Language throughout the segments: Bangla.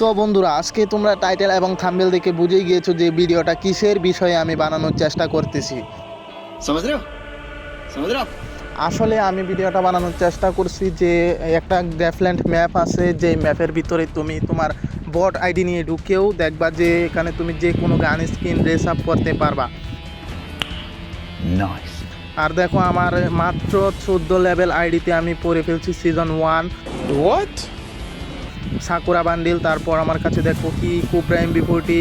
তো বন্ধুরা, আজকে তোমরা টাইটেল এবং থাম্বনেল দেখে বুঝেই গিয়েছো যে ভিডিওটা কিসের বিষয়ে আমি বানানোর চেষ্টা করতেছি। समझ रहे हो समझ रहे हो आप? আসলে আমি ভিডিওটা বানানোর চেষ্টা করছি যে একটা গ্রাফল্যান্ড ম্যাপ আছে, যে ম্যাপের ভিতরে তুমি তোমার বট আইডি নিয়ে ঢুকেও দেখবা যে এখানে তুমি যে কোনো গান স্কিন ড্রেস আপ করতে পারবা। Nice. আর দেখো, আমার মাত্র 14 লেভেল আইডিতে আমি পড়ে ফেলছি সিজন 1 What? Sakura bundle. তারপর আমার কাছে দেখো কি কোবরা এমবি40,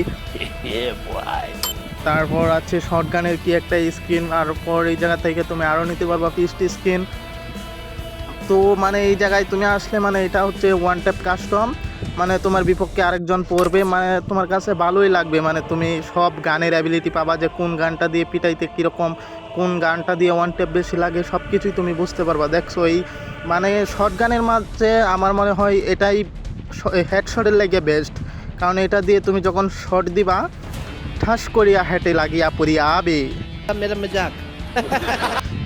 Yeah, boy. তারপর আছে শটগানের কি একটা স্কিন, আর পর এই জায়গা থেকে তুমি আরও নিতে পারবা ফিস্ট স্কিন। তো মানে এই জায়গায় তুমি আসলে মানে এটা হচ্ছে ওয়ান ট্যাপ কাস্টম, মানে তোমার বিপক্ষে আরেকজন পড়বে, মানে তোমার কাছে ভালোই লাগবে। মানে তুমি সব গানের অ্যাবিলিটি পাবা, যে কোন গানটা দিয়ে পিটাইতে কীরকম, কোন গানটা দিয়ে ওয়ান ট্যাপ বেশি লাগে, সব কিছুই তুমি বুঝতে পারবা। দেখছো, এই মানে শটগানের মাঝে আমার মনে হয় এটাই হেডশটের লেগে বেস্ট, কারণ এটা দিয়ে তুমি যখন শট দিবা ঠাস করিয়া হেঁটে লাগিয়া পড়িয়া আবে। मेरा मजाक.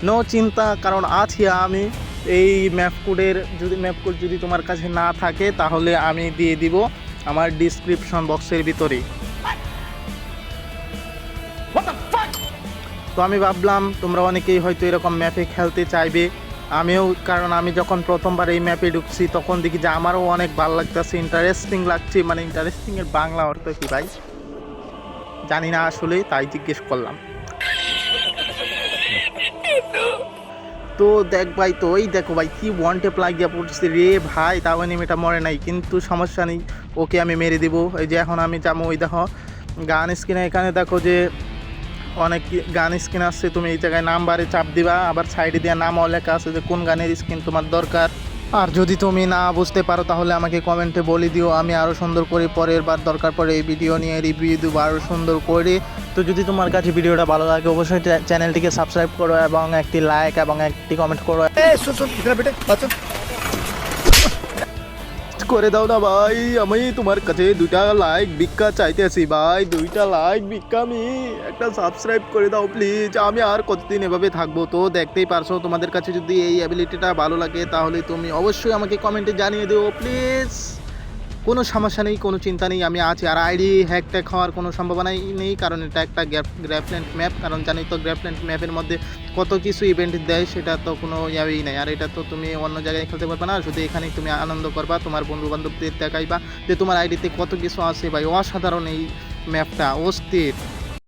নো চিন্তা, কারণ আছি আমি। এই ম্যাপ কোড যদি তোমার কাছে না থাকে তাহলে আমি দিয়ে দিব আমার ডিসক্রিপশন বক্সের ভিতরে। তো আমি ভাবলাম তোমরা অনেকেই হয়তো এরকম ম্যাপে খেলতে চাইবে, আমিও, কারণ আমি যখন প্রথমবার এই ম্যাপে ঢুকছি তখন দেখি যে আমারও অনেক ভালো লাগতেছে, ইন্টারেস্টিং লাগছে। মানে ইন্টারেস্টিংয়ের বাংলা অর্থ কি ভাই জানি না আসলে, তাই জিজ্ঞেস করলাম। তো দেখ ভাই, তো ওই দেখো ভাই কি ওয়ান টেপ লাগিয়ে পড়ছে রে ভাই, তাও এনিমিটা মরে নাই, কিন্তু সমস্যা নেই, ওকে আমি মেরে দিব। এই যে এখন আমি যাবো, ওই দেখো গান স্ক্রিনে, এখানে দেখো যে অনেক গান স্ক্রিন আসছে, তুমি এই জায়গায় নাম্বারে চাপ দিবা, আবার সাইডে দিয়ে নামও লেখা আছে যে কোন গানের স্ক্রিন তোমার দরকার। আর যদি তুমি না বুঝতে পারো তাহলে আমাকে কমেন্টে বলে দিও, আমি আরও সুন্দর করে পরের বার দরকার পড়ে এই ভিডিও নিয়ে রিভিউ দেবো আরও সুন্দর করে। তো যদি তোমার কাছে ভিডিওটা ভালো লাগে অবশ্যই চ্যানেলটিকে সাবস্ক্রাইব করো এবং একটি লাইক এবং একটি কমেন্ট করো सुन इधर बेटे बात सुन. করে দাও না ভাই, আমি তোমার কাছে 2টা লাইক ভিক্ষা চাইতেছি ভাই, 2টা লাইক ভিক্ষা, আমি একটা সাবস্ক্রাইব করে দাও প্লিজ। আমি আর কতদিন এভাবে থাকবো, তো দেখতেই পারছো। তোমাদের কাছে যদি এই অ্যাবিলিটিটা ভালো লাগে তাহলে তুমি অবশ্যই আমাকে কমেন্টে জানিয়ে দিও প্লিজ। কোনো সমস্যা নেই, কোনো চিন্তা নেই, আমি আছি। আর আইডি হ্যাক ট্যাক হওয়ার কোনো সম্ভাবনাই নেই, কারণ এটা একটা গ্রাফল্যান্ড ম্যাপ, কারণ জানি তো গ্রাফল্যান্ড ম্যাপের মধ্যে কত কিছু ইভেন্ট দেয়, সেটা তো কোনো ইয়াই নেই। আর এটা তো তুমি অন্য জায়গায় খেলতে পারবে না, শুধু এখানেই তুমি আনন্দ করবা, তোমার বন্ধু বান্ধবদের দেখাইবা যে তোমার আইডিতে কত কিছু আছে ভাই। অসাধারণ এই ম্যাপটা, অস্থির।